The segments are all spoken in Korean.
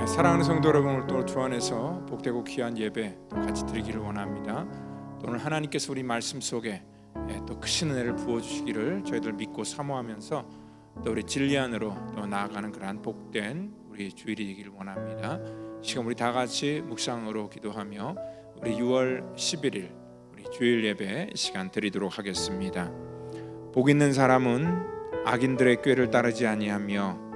사랑하는 성도 여러분, 오늘 또 주 안에서 복되고 귀한 예배 또 같이 드리기를 원합니다. 또 오늘 하나님께서 우리 말씀 속에 또 크신 은혜를 부어주시기를 저희들 믿고 사모하면서 또 우리 진리 안으로 또 나아가는 그러한 복된 우리 주일이 되기를 원합니다. 지금 우리 다 같이 묵상으로 기도하며 우리 6월 11일 우리 주일 예배 시간 드리도록 하겠습니다. 복 있는 사람은 악인들의 꾀를 따르지 아니하며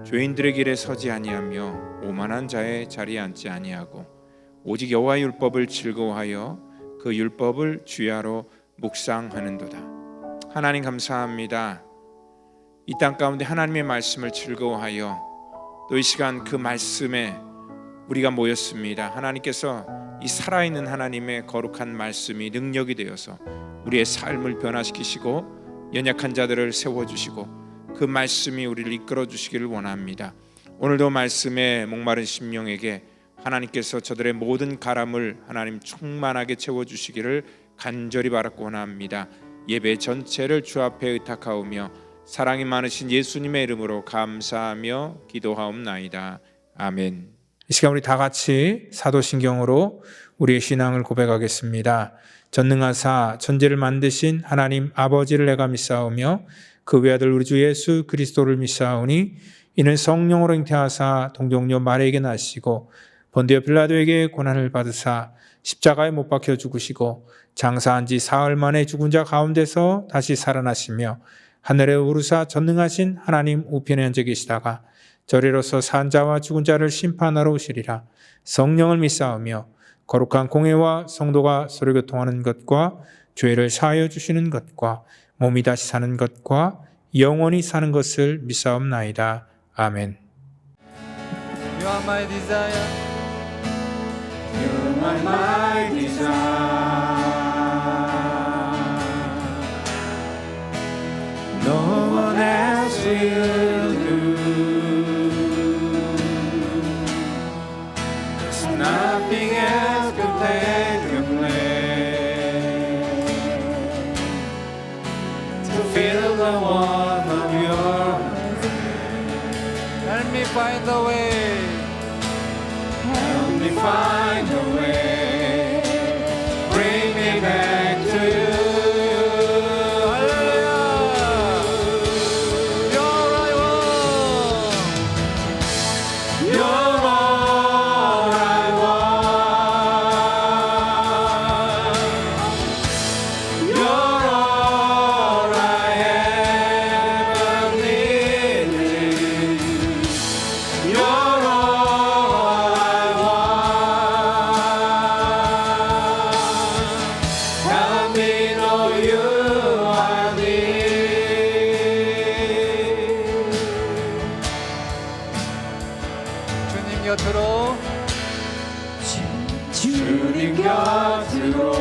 죄인들의 길에 서지 아니하며 오만한 자의 자리에 앉지 아니하고 오직 여호와의 율법을 즐거워하여 그 율법을 주야로 묵상하는도다. 하나님 감사합니다. 이 땅 가운데 하나님의 말씀을 즐거워하여 또 이 시간 그 말씀에 우리가 모였습니다. 하나님께서 이 살아있는 하나님의 거룩한 말씀이 능력이 되어서 우리의 삶을 변화시키시고 연약한 자들을 세워주시고 그 말씀이 우리를 이끌어 주시기를 원합니다. 오늘도 말씀에 목마른 심령에게 하나님께서 저들의 모든 가람을 하나님 충만하게 채워주시기를 간절히 바라고 원합니다. 예배 전체를 주 앞에 의탁하오며 사랑이 많으신 예수님의 이름으로 감사하며 기도하옵나이다. 아멘. 이 시간 우리 다 같이 사도신경으로 우리의 신앙을 고백하겠습니다. 전능하사 천지를 만드신 하나님 아버지를 내가 믿사오며 그 외아들 우리 주 예수 그리스도를 믿사오니 이는 성령으로 잉태하사 동정녀 마리아에게 나시고 본디오 빌라도에게 고난을 받으사 십자가에 못 박혀 죽으시고 장사한 지 사흘 만에 죽은 자 가운데서 다시 살아나시며 하늘에 오르사 전능하신 하나님 우편에 앉아 계시다가 저리로서 산 자와 죽은 자를 심판하러 오시리라. 성령을 믿사오며 거룩한 공회와 성도가 서로 교통하는 것과 죄를 사하여 주시는 것과 몸이 다시 사는 것과 영원히 사는 것을 믿사옵나이다. 아멘. You are my desire. You are my desire. No one else will do. There's nothing else could take your place to fill the warmth of your hand. Help me find the way. Help me find a way. Bring me back to you. 주님 곁으로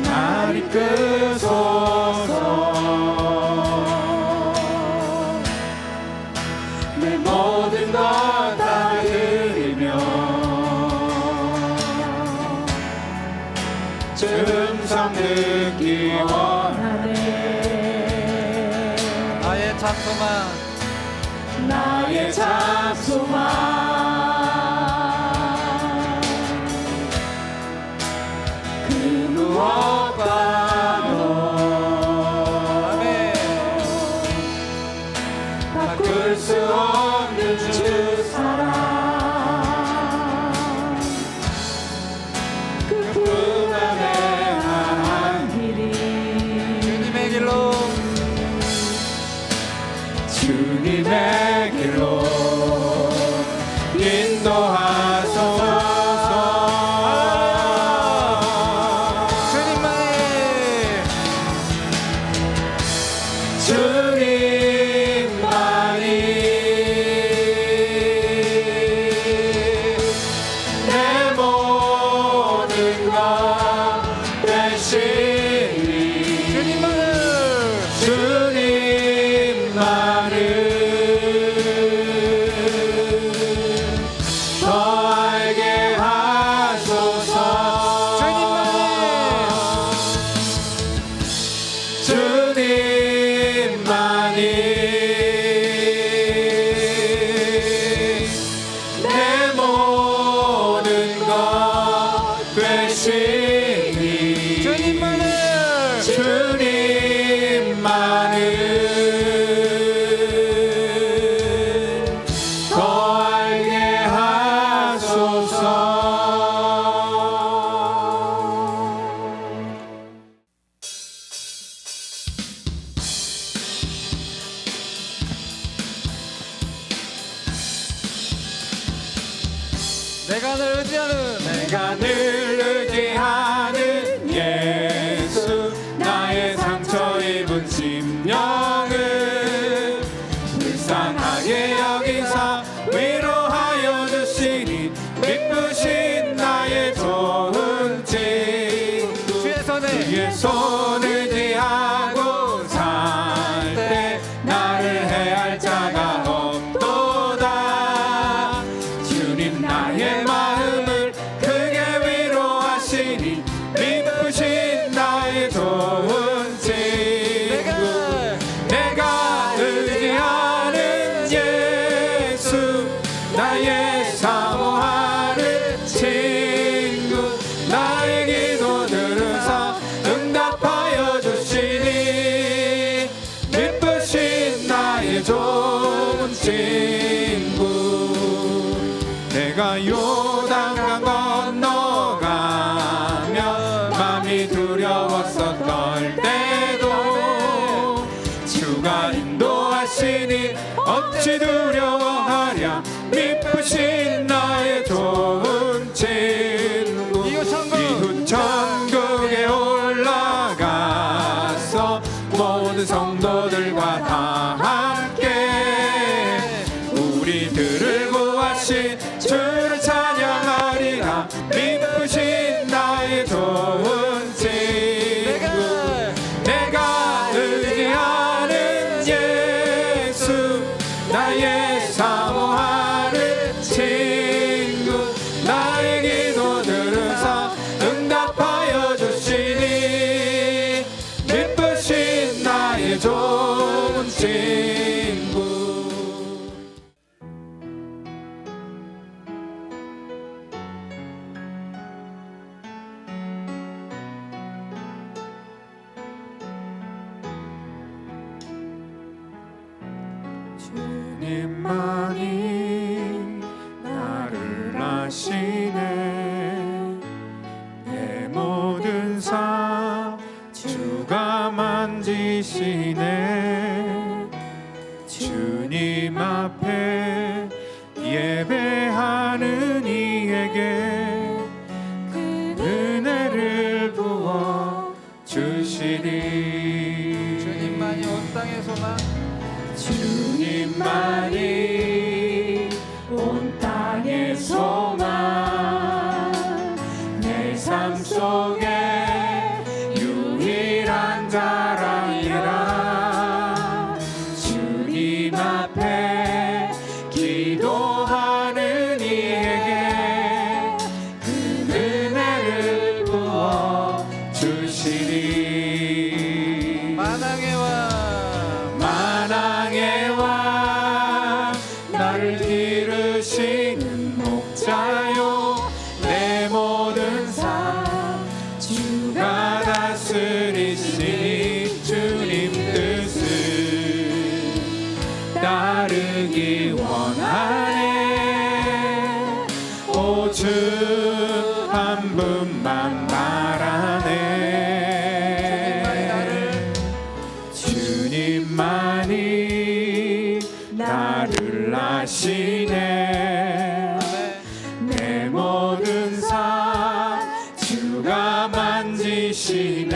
날 이끄소서. 내 모든 것 다 드리며 음성 듣기 원하네. 나의 찬송만 나의 찬송만 그 무엇과도 아멘. 바꿀 수 없는 주 사랑 그뿐 안에 한 길이 주님의 길로 주님의 길로 인도하소서. 주님만이 내 모든 것 되시니 주님만을 더 알게 하소서. 내가 늘 의지하는 내가 늘 의지하는 예수, 나의 상처 입은 심령을 불쌍하게 여기사 위로하여 주시니 미쁘신 나의 좋은 친구. 주의 손 의지하고 살 때 나를 해할 자가 없도다. 주님 나의 마음을 크게 위로하시니 미쁘신 나의 좋은 친구. 내가 의지하는 예수, 나의 사모하는 친구. 나의 기도 들으사 응답하여 주시니 미쁘신 나의 좋은 친구. 내가 요단강 건너가며 맘이 두려워서 떨 때도 주가 인도하시니 어찌 두려워하랴. 미쁘신 나의 좋은 친구. 이웃 천국에 올라가서 모든 성도들과 다 함께 우리들을 구하신 주를 찬양하리라. 미쁘신 나의 좋은 친구. 내가 의지하는 예수, 나의 사모하는 친구. 나의 기도 들으사 응답하여 주시니 미쁘신 나의 좋은 친구. 주님만이 나를 아시네. 내 모든 삶 주가 만지시네. 주님 앞에 예배하는 이에게 그 은혜를 부어 주시리. 주님만이 온 땅의 소망, 주님만이 온 땅의 소망, 내 삶 속에 유일한 자랑이라. 주님 앞에 기도하는 이에게 그 은혜를 부어 주시리. 만왕의 왕, 만왕의 왕, 나를 기르시는 목자요. 내 모든 삶 주가 다스리시니 주님 뜻을 따르기 원하네. 오직 한 분만 바라네. 주님만이 나를 아시네. 내 모든 삶 주가 만지시네.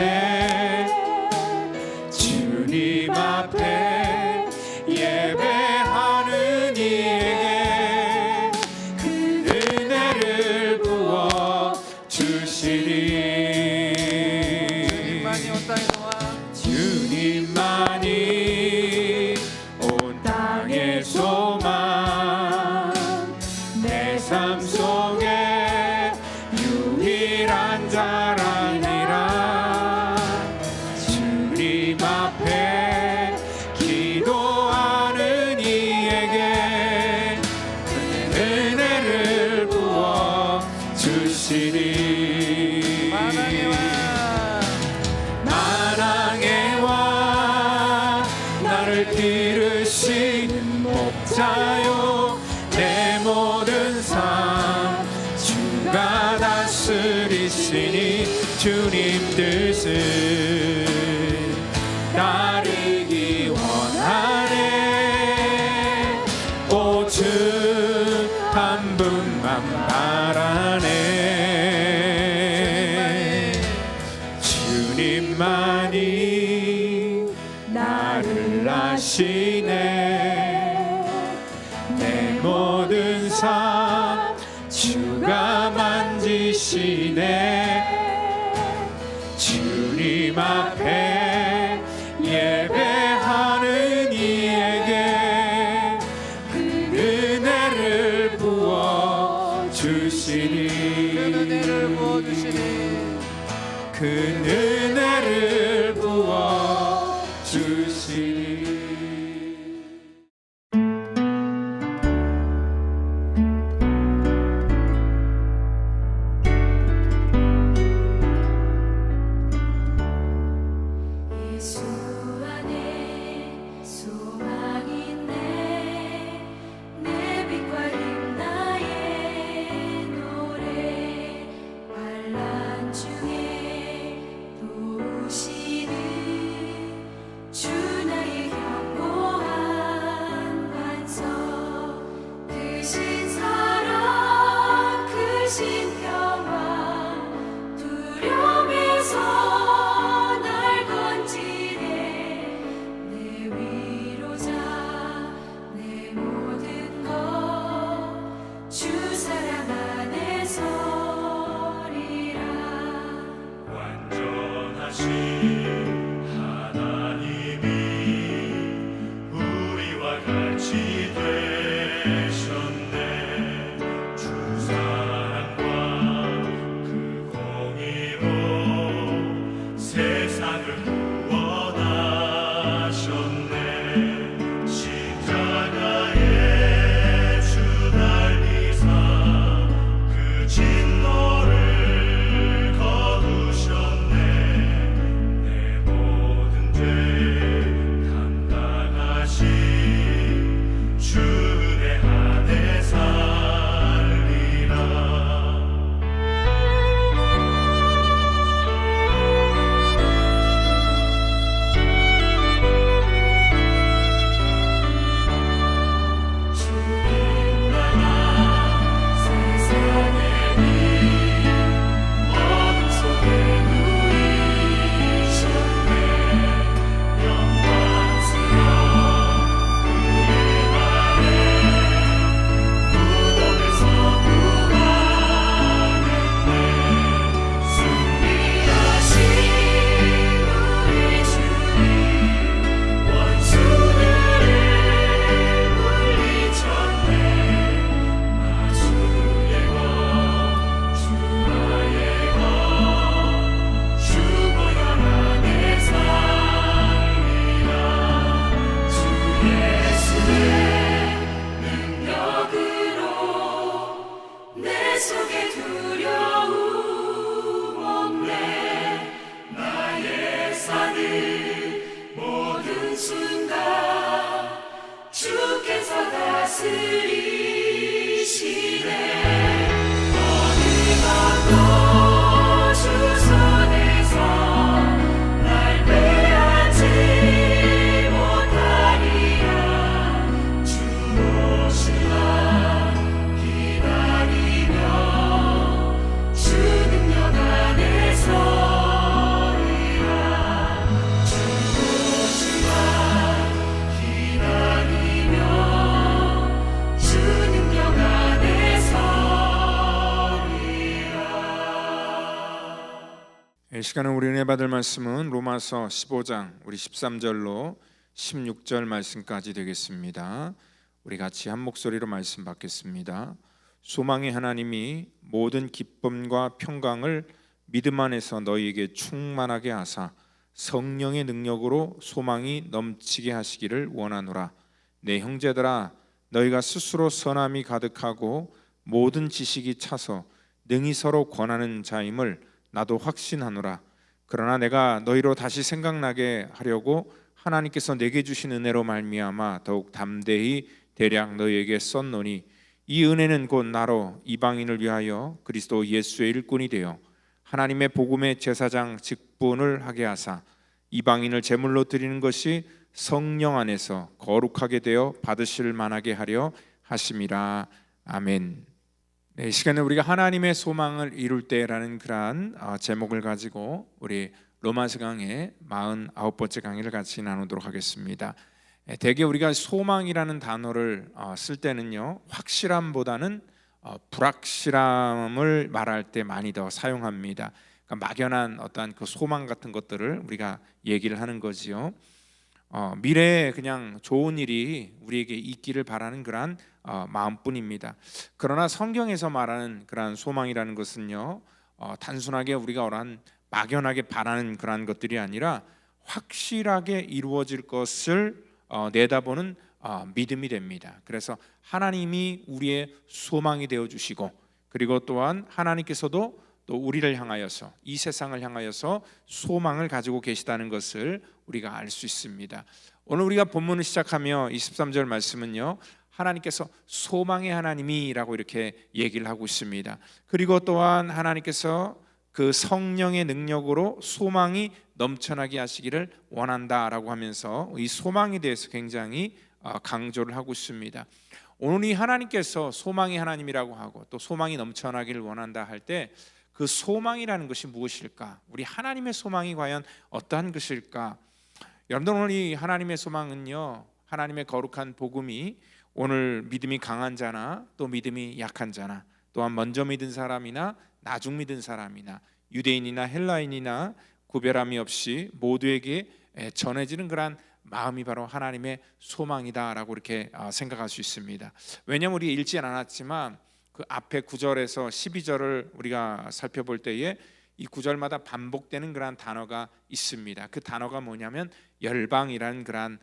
주님 앞에 예배하는 이에게 그 은혜를 부어 주시리. 주님만이 온 땅의 소망, 주님만이 온 땅의 소망, 앞에 기도하는 이에게 은혜를 부어 주시리. 만왕의 왕 나를 기르신 목자요 내 모든 삶 주가 다스리시니 주님 뜻을 따르기 원하네. 오직 한 분만 바라네. 주님만이 나를 아시네. 내 모든 삶 주가 만지시네. 주님 앞에 예배하는 이에게 그 은혜를 부어 주시니. 그 은혜를 부어 주시니. 예수 안에 소망 있네. 내 빛과 힘 나의 노래. 환난 중에 도우시는 주 나의 견고한 반석. 크신 사랑 크신 평화 두려움에서 날 건지네. 내 위로자 내 모든 것 주 사랑 안에 서리라. 완전하신 하나님이 우리와 같이 되셨네. 주 사랑과 그 공의로 세상을 구원하셨네. 십자가에 주 달리사 그 진노를 거두셨네. 내 모든 죄 담당하신 주 은혜 안에 살리라. 주님 나라 세상의 빛 어둠 속에 누이셨네. 영광스러운 그의 날에 무덤에서 부활했네. 승리하신 우리 주님 원수들을 물리쳤네. 나 주의 것 주 나의 것 주 보혈 안에 살리라. 주 예수의 능력으로 내 속에 두려움 없네. 나의 사는 모든 순간 주께서 다스리시네. 어느 것도 주 손에서 날 빼앗지 못하리라. 주 오실만 기다리며 주 능력 안에 서리라. 주 오실만 기다리며 주 능력 안에 서리라. 이 시간은 우리 은혜 받을 말씀은 로마서 15장 우리 13절로 16절 말씀까지 되겠습니다. 우리 같이 한 목소리로 말씀 받겠습니다. 소망의 하나님이 모든 기쁨과 평강을 믿음 안에서 너희에게 충만하게 하사 성령의 능력으로 소망이 넘치게 하시기를 원하노라. 내 형제들아, 너희가 스스로 선함이 가득하고 모든 지식이 차서 능히 서로 권하는 자임을 나도 확신하노라. 그러나 내가 너희로 다시 생각나게 하려고 하나님께서 내게 주신 은혜로 말미암아 더욱 담대히 대략 너희에게 썼노니, 이 은혜는 곧 나로 이방인을 위하여 그리스도 예수의 일꾼이 되어 하나님의 복음의 제사장 직분을 하게 하사 이방인을 제물로 드리는 것이 성령 안에서 거룩하게 되어 받으실 만하게 하려 하심이라. 아멘. 네, 이 시간에 우리가 하나님의 소망을 이룰 때라는 그러한 제목을 가지고 우리 로마서 강의 49번째 강의를 같이 나누도록 하겠습니다. 대개 우리가 소망이라는 단어를 쓸 때는요, 확실함보다는 불확실함을 말할 때 많이 더 사용합니다. 그러니까 막연한 어떠한 그 소망 같은 것들을 우리가 얘기를 하는 거지요. 미래에 그냥 좋은 일이 우리에게 있기를 바라는 그러한 마음뿐입니다. 그러나 성경에서 말하는 그러한 소망이라는 것은요, 단순하게 우리가 어떠한 막연하게 바라는 그러한 것들이 아니라 확실하게 이루어질 것을 내다보는 믿음이 됩니다. 그래서 하나님이 우리의 소망이 되어 주시고, 그리고 또한 하나님께서도 또 우리를 향하여서, 이 세상을 향하여서 소망을 가지고 계시다는 것을 우리가 알 수 있습니다. 오늘 우리가 본문을 시작하며 23절 말씀은요, 하나님께서 소망의 하나님이라고 이렇게 얘기를 하고 있습니다. 그리고 또한 하나님께서 그 성령의 능력으로 소망이 넘쳐나게 하시기를 원한다라고 하면서 이 소망에 대해서 굉장히 강조를 하고 있습니다. 오늘 이 하나님께서 소망의 하나님이라고 하고 또 소망이 넘쳐나기를 원한다 할 때, 그 소망이라는 것이 무엇일까? 우리 하나님의 소망이 과연 어떠한 것일까? 여러분들, 오늘 이 하나님의 소망은요, 하나님의 거룩한 복음이 오늘 믿음이 강한 자나 또 믿음이 약한 자나, 또한 먼저 믿은 사람이나 나중 믿은 사람이나 유대인이나 헬라인이나 구별함이 없이 모두에게 전해지는 그러한 마음이 바로 하나님의 소망이다라고 이렇게 생각할 수 있습니다. 왜냐하면 우리 읽지 않았지만 그 앞에 9절에서 12절을 우리가 살펴볼 때에 이 9절마다 반복되는 그러한 단어가 있습니다. 그 단어가 뭐냐면 열방이라는 그러한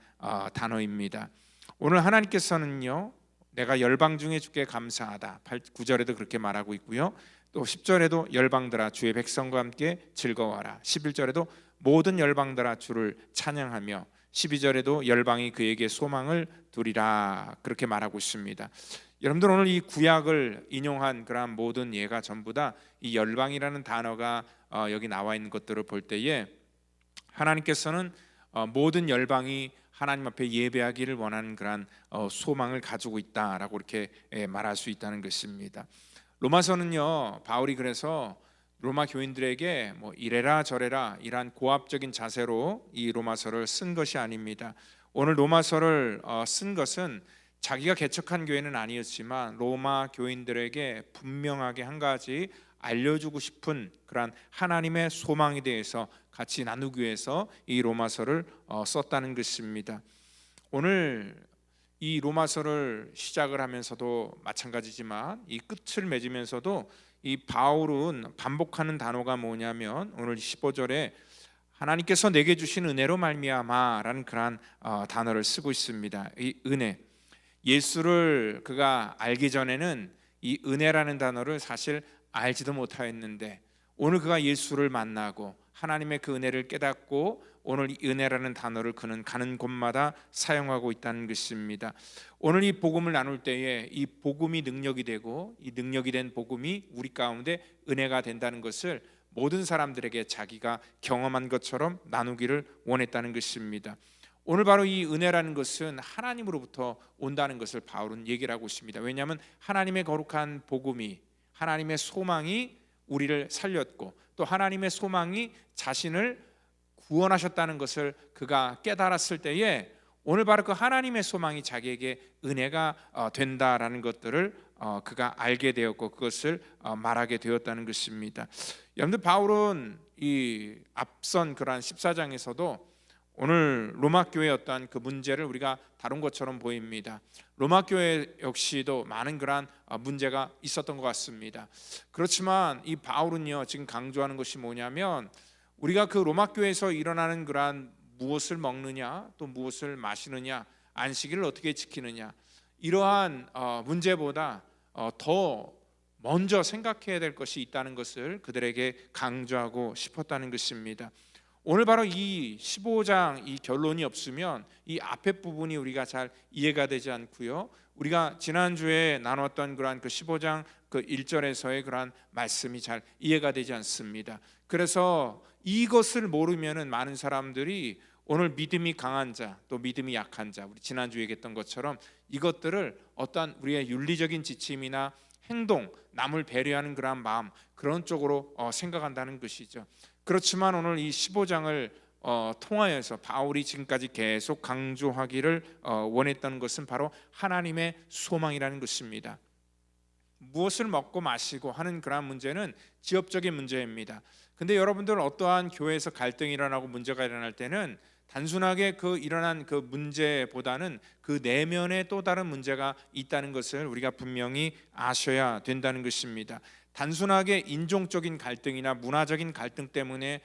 단어입니다. 오늘 하나님께서는요, 내가 열방 중에 주께 감사하다, 9절에도 그렇게 말하고 있고요, 또 10절에도 열방들아 주의 백성과 함께 즐거워하라, 11절에도 모든 열방들아 주를 찬양하며, 12절에도 열방이 그에게 소망을 두리라, 그렇게 말하고 있습니다. 여러분들, 오늘 이 구약을 인용한 그러한 모든 예가 전부 다 이 열방이라는 단어가 여기 나와 있는 것들을 볼 때에 하나님께서는 모든 열방이 하나님 앞에 예배하기를 원하는 그러한 소망을 가지고 있다라고 이렇게 말할 수 있다는 것입니다. 로마서는요, 바울이 그래서 로마 교인들에게 뭐 이래라 저래라 이러한 고압적인 자세로 이 로마서를 쓴 것이 아닙니다. 오늘 로마서를 쓴 것은 자기가 개척한 교회는 아니었지만 로마 교인들에게 분명하게 한 가지 알려주고 싶은 그러한 하나님의 소망에 대해서 같이 나누기 위해서 이 로마서를 썼다는 것입니다. 오늘 이 로마서를 시작을 하면서도 마찬가지지만 이 끝을 맺으면서도 이 바울은 반복하는 단어가 뭐냐면 오늘 15절에 하나님께서 내게 주신 은혜로 말미암아라는 그러한 단어를 쓰고 있습니다. 이 은혜, 예수를 그가 알기 전에는 이 은혜라는 단어를 사실 알지도 못하였는데, 오늘 그가 예수를 만나고 하나님의 그 은혜를 깨닫고 오늘 이 은혜라는 단어를 그는 가는 곳마다 사용하고 있다는 것입니다. 오늘 이 복음을 나눌 때에 이 복음이 능력이 되고 이 능력이 된 복음이 우리 가운데 은혜가 된다는 것을 모든 사람들에게 자기가 경험한 것처럼 나누기를 원했다는 것입니다. 오늘 바로 이 은혜라는 것은 하나님으로부터 온다는 것을 바울은 얘기를 하고 있습니다. 왜냐하면 하나님의 거룩한 복음이, 하나님의 소망이 우리를 살렸고 또 하나님의 소망이 자신을 구원하셨다는 것을 그가 깨달았을 때에 오늘 바로 그 하나님의 소망이 자기에게 은혜가 된다라는 것들을 그가 알게 되었고 그것을 말하게 되었다는 것입니다. 여러분들, 바울은 이 앞선 그러한 14장에서도 오늘 로마 교회의 어떠한 그 문제를 우리가 다룬 것처럼 보입니다. 로마 교회 역시도 많은 그러한 문제가 있었던 것 같습니다. 그렇지만 이 바울은요, 지금 강조하는 것이 뭐냐면 우리가 그 로마 교회에서 일어나는 그러한 무엇을 먹느냐 또 무엇을 마시느냐 안식일을 어떻게 지키느냐 이러한 문제보다 더 먼저 생각해야 될 것이 있다는 것을 그들에게 강조하고 싶었다는 것입니다. 오늘 바로 이 15장 이 결론이 없으면 이 앞에 부분이 우리가 잘 이해가 되지 않고요. 우리가 지난주에 나눴던 그러한 그 15장 그 1절에서의 그러한 말씀이 잘 이해가 되지 않습니다. 그래서 이것을 모르면은 많은 사람들이 오늘 믿음이 강한 자, 또 믿음이 약한 자, 우리 지난주에 얘기했던 것처럼 이것들을 어떠한 우리의 윤리적인 지침이나 행동, 남을 배려하는 그런 마음 그런 쪽으로 생각한다는 것이죠. 그렇지만 오늘 이 15장을 통하여서 바울이 지금까지 계속 강조하기를 원했던 것은 바로 하나님의 소망이라는 것입니다. 무엇을 먹고 마시고 하는 그런 문제는 지역적인 문제입니다. 근데 여러분들 어떠한 교회에서 갈등이 일어나고 문제가 일어날 때는 단순하게 그 일어난 그 문제보다는 그 내면에 또 다른 문제가 있다는 것을 우리가 분명히 아셔야 된다는 것입니다. 단순하게 인종적인 갈등이나 문화적인 갈등 때문에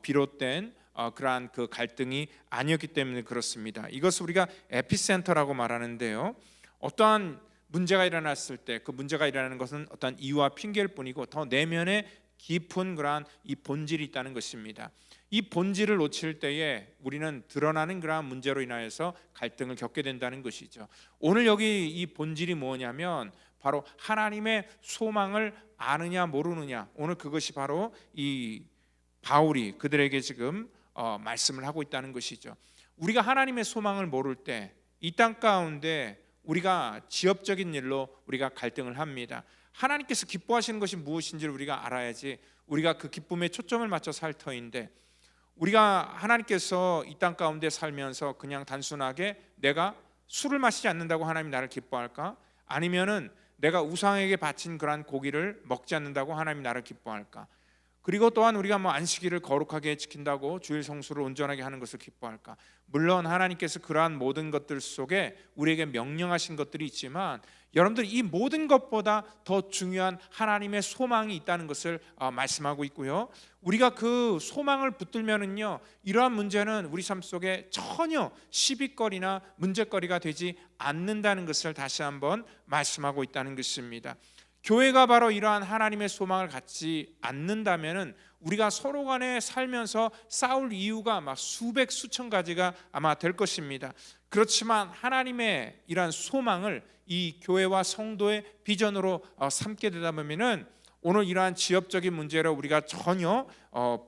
비롯된 그러한 그 갈등이 아니었기 때문에 그렇습니다. 이것을 우리가 에피센터라고 말하는데요. 어떠한 문제가 일어났을 때 그 문제가 일어나는 것은 어떤 이유와 핑계일 뿐이고 더 내면에 깊은 그러한 이 본질이 있다는 것입니다. 이 본질을 놓칠 때에 우리는 드러나는 그러한 문제로 인하여서 갈등을 겪게 된다는 것이죠. 오늘 여기 이 본질이 뭐냐면 바로 하나님의 소망을 아느냐 모르느냐, 오늘 그것이 바로 이 바울이 그들에게 지금 말씀을 하고 있다는 것이죠. 우리가 하나님의 소망을 모를 때 이 땅 가운데 우리가 지엽적인 일로 우리가 갈등을 합니다. 하나님께서 기뻐하시는 것이 무엇인지를 우리가 알아야지 우리가 그 기쁨에 초점을 맞춰 살 터인데, 우리가 하나님께서 이 땅 가운데 살면서 그냥 단순하게 내가 술을 마시지 않는다고 하나님이 나를 기뻐할까? 아니면은 내가 우상에게 바친 그러한 고기를 먹지 않는다고 하나님이 나를 기뻐할까? 그리고 또한 우리가 뭐 안식일을 거룩하게 지킨다고 주일 성수를 온전하게 하는 것을 기뻐할까? 물론 하나님께서 그러한 모든 것들 속에 우리에게 명령하신 것들이 있지만 여러분들 이 모든 것보다 더 중요한 하나님의 소망이 있다는 것을 말씀하고 있고요. 우리가 그 소망을 붙들면은요, 이러한 문제는 우리 삶 속에 전혀 시비거리나 문제거리가 되지 않는다는 것을 다시 한번 말씀하고 있다는 것입니다. 교회가 바로 이러한 하나님의 소망을 갖지 않는다면은 우리가 서로 간에 살면서 싸울 이유가 막 수백 수천 가지가 아마 될 것입니다. 그렇지만 하나님의 이러한 소망을 이 교회와 성도의 비전으로 삼게 되다 보면은 오늘 이러한 지역적인 문제로 우리가 전혀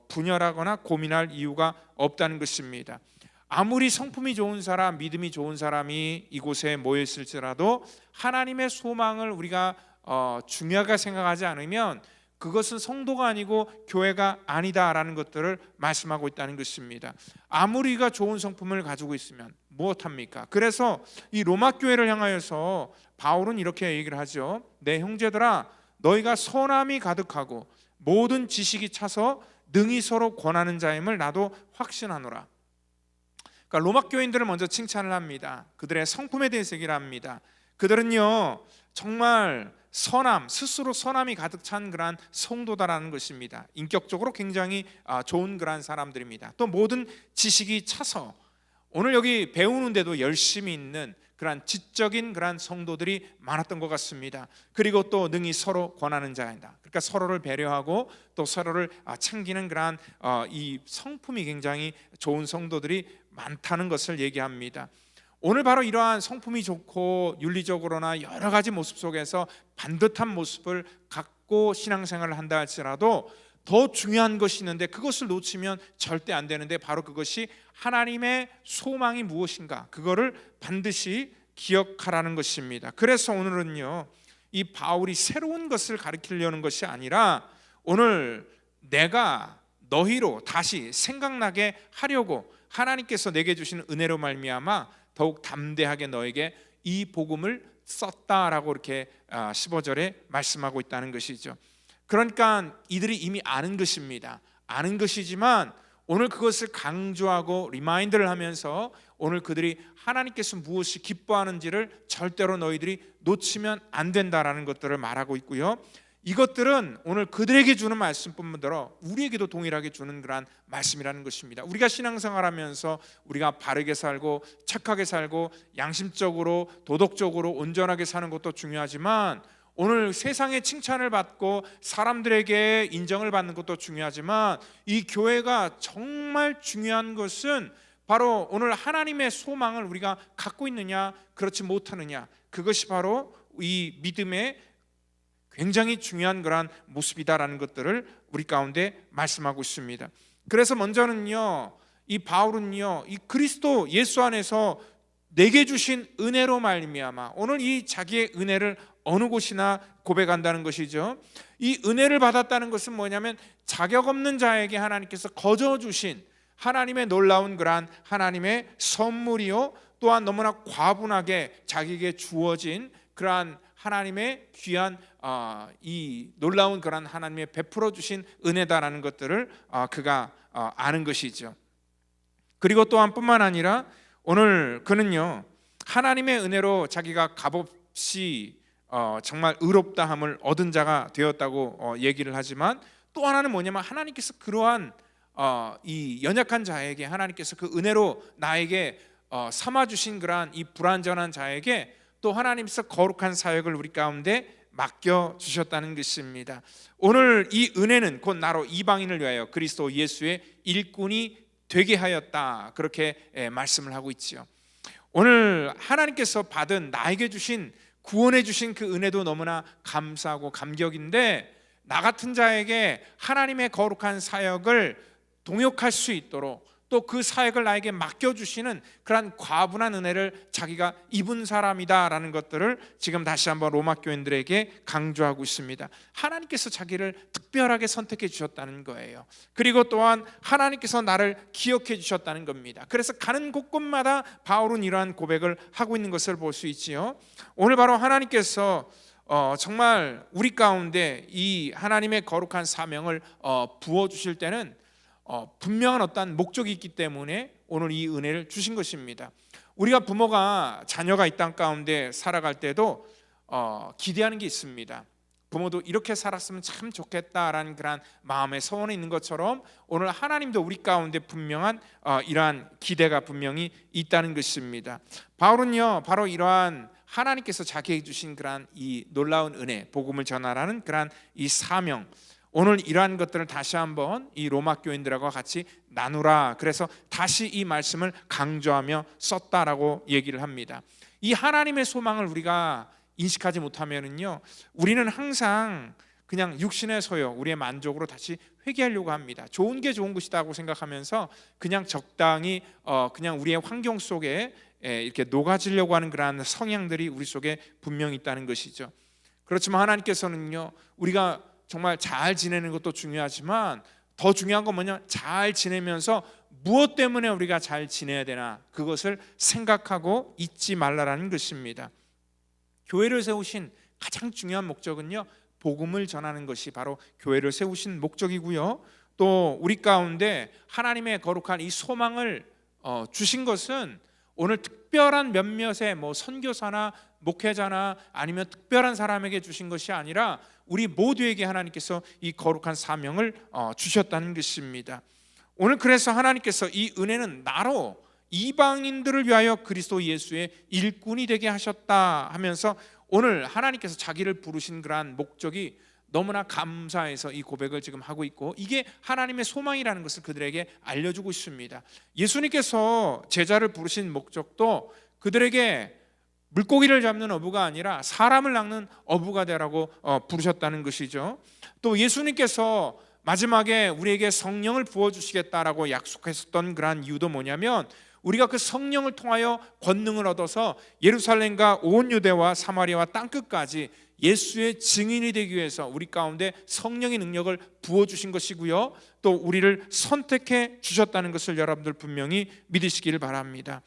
분열하거나 고민할 이유가 없다는 것입니다. 아무리 성품이 좋은 사람, 믿음이 좋은 사람이 이곳에 모여 있을지라도 하나님의 소망을 우리가 중요하게 생각하지 않으면 그것은 성도가 아니고 교회가 아니다라는 것들을 말씀하고 있다는 것입니다. 아무리 우리가 좋은 성품을 가지고 있으면 무엇합니까? 그래서 이 로마 교회를 향하여서 바울은 이렇게 얘기를 하죠. 내 형제들아, 너희가 선함이 가득하고 모든 지식이 차서 능히 서로 권하는 자임을 나도 확신하노라. 그러니까 로마 교인들을 먼저 칭찬을 합니다. 그들의 성품에 대해서 얘기를 합니다. 그들은요 정말 선함, 스스로 선함이 가득 찬 그러한 성도다라는 것입니다. 인격적으로 굉장히 좋은 그러한 사람들입니다. 또 모든 지식이 차서 오늘 여기 배우는데도 열심히 있는 그러한 지적인 그러한 성도들이 많았던 것 같습니다. 그리고 또 능히 서로 권하는 자이다. 그러니까 서로를 배려하고 또 서로를 챙기는 그러한 이 성품이 굉장히 좋은 성도들이 많다는 것을 얘기합니다. 오늘 바로 이러한 성품이 좋고 윤리적으로나 여러 가지 모습 속에서 반듯한 모습을 갖고 신앙생활을 한다 할지라도 더 중요한 것이 있는데 그것을 놓치면 절대 안 되는데 바로 그것이 하나님의 소망이 무엇인가, 그거를 반드시 기억하라는 것입니다. 그래서 오늘은요 이 바울이 새로운 것을 가르치려는 것이 아니라 오늘 내가 너희로 다시 생각나게 하려고 하나님께서 내게 주시는 은혜로 말미암아 더욱 담대하게 너에게 이 복음을 썼다라고 이렇게 15절에 말씀하고 있다는 것이죠. 그러니까 이들이 이미 아는 것입니다. 아는 것이지만 오늘 그것을 강조하고 리마인드를 하면서 오늘 그들이 하나님께서 무엇이 기뻐하는지를 절대로 너희들이 놓치면 안 된다라는 것들을 말하고 있고요. 이것들은 오늘 그들에게 주는 말씀뿐만 아니라 우리에게도 동일하게 주는 그러한 말씀이라는 것입니다. 우리가 신앙생활하면서 우리가 바르게 살고 착하게 살고 양심적으로 도덕적으로 온전하게 사는 것도 중요하지만, 오늘 세상의 칭찬을 받고 사람들에게 인정을 받는 것도 중요하지만, 이 교회가 정말 중요한 것은 바로 오늘 하나님의 소망을 우리가 갖고 있느냐 그렇지 못하느냐, 그것이 바로 이 믿음의 굉장히 중요한 그러한 모습이다라는 것들을 우리 가운데 말씀하고 있습니다. 그래서 먼저는요, 이 바울은요, 이 그리스도 예수 안에서 내게 주신 은혜로 말미암아, 오늘 이 자기의 은혜를 어느 곳이나 고백한다는 것이죠. 이 은혜를 받았다는 것은 뭐냐면 자격 없는 자에게 하나님께서 거저 주신 하나님의 놀라운 그러한 하나님의 선물이요, 또한 너무나 과분하게 자기에게 주어진 그러한 하나님의 귀한 이 놀라운 그러한 하나님의 베풀어 주신 은혜다라는 것들을 그가 아는 것이죠. 그리고 또한 뿐만 아니라 오늘 그는요, 하나님의 은혜로 자기가 값없이 정말 의롭다함을 얻은 자가 되었다고 얘기를 하지만, 또 하나는 뭐냐면 하나님께서 그러한 이 연약한 자에게 하나님께서 그 은혜로 나에게 삼아주신 그러한 이 불완전한 자에게 또 하나님께서 거룩한 사역을 우리 가운데 맡겨주셨다는 것입니다. 오늘 이 은혜는 곧 나로 이방인을 위하여 그리스도 예수의 일꾼이 되게 하였다, 그렇게 말씀을 하고 있지요. 오늘 하나님께서 받은 나에게 주신 구원해 주신 그 은혜도 너무나 감사하고 감격인데, 나 같은 자에게 하나님의 거룩한 사역을 동역할 수 있도록 또 그 사역을 나에게 맡겨주시는 그러한 과분한 은혜를 자기가 입은 사람이다라는 것들을 지금 다시 한번 로마 교인들에게 강조하고 있습니다. 하나님께서 자기를 특별하게 선택해 주셨다는 거예요. 그리고 또한 하나님께서 나를 기억해 주셨다는 겁니다. 그래서 가는 곳곳마다 바울은 이러한 고백을 하고 있는 것을 볼 수 있지요. 오늘 바로 하나님께서 정말 우리 가운데 이 하나님의 거룩한 사명을 부어주실 때는 분명한 어떤 목적이 있기 때문에 오늘 이 은혜를 주신 것입니다. 우리가 부모가 자녀가 이 땅 가운데 살아갈 때도 기대하는 게 있습니다. 부모도 이렇게 살았으면 참 좋겠다라는 그런 마음의 소원이 있는 것처럼 오늘 하나님도 우리 가운데 분명한 이러한 기대가 분명히 있다는 것입니다. 바울은요, 바로 이러한 하나님께서 자기에게 주신 그러한 이 놀라운 은혜, 복음을 전하라는 그러한 이 사명, 오늘 이러한 것들을 다시 한번 이 로마 교인들하고 같이 나누라, 그래서 다시 이 말씀을 강조하며 썼다라고 얘기를 합니다. 이 하나님의 소망을 우리가 인식하지 못하면은요, 우리는 항상 그냥 육신의 소욕, 우리의 만족으로 다시 회개하려고 합니다. 좋은 게 좋은 것이다고 생각하면서 그냥 적당히 그냥 우리의 환경 속에 이렇게 녹아지려고 하는 그러한 성향들이 우리 속에 분명히 있다는 것이죠. 그렇지만 하나님께서는요, 우리가 정말 잘 지내는 것도 중요하지만 더 중요한 건 뭐냐, 잘 지내면서 무엇 때문에 우리가 잘 지내야 되나, 그것을 생각하고 잊지 말라라는 것입니다. 교회를 세우신 가장 중요한 목적은요, 복음을 전하는 것이 바로 교회를 세우신 목적이고요, 또 우리 가운데 하나님의 거룩한 이 소망을 주신 것은 오늘 특별한 몇몇의 선교사나 목회자나 아니면 특별한 사람에게 주신 것이 아니라 우리 모두에게 하나님께서 이 거룩한 사명을 주셨다는 것입니다. 오늘 그래서 하나님께서 이 은혜는 나로 이방인들을 위하여 그리스도 예수의 일꾼이 되게 하셨다 하면서 오늘 하나님께서 자기를 부르신 그러한 목적이 너무나 감사해서 이 고백을 지금 하고 있고, 이게 하나님의 소망이라는 것을 그들에게 알려주고 있습니다. 예수님께서 제자를 부르신 목적도 그들에게 물고기를 잡는 어부가 아니라 사람을 낚는 어부가 되라고 부르셨다는 것이죠. 또 예수님께서 마지막에 우리에게 성령을 부어주시겠다라고 약속했었던 그러한 이유도 뭐냐면, 우리가 그 성령을 통하여 권능을 얻어서 예루살렘과 온 유대와 사마리아와 땅끝까지 예수의 증인이 되기 위해서 우리 가운데 성령의 능력을 부어주신 것이고요, 또 우리를 선택해 주셨다는 것을 여러분들 분명히 믿으시기를 바랍니다.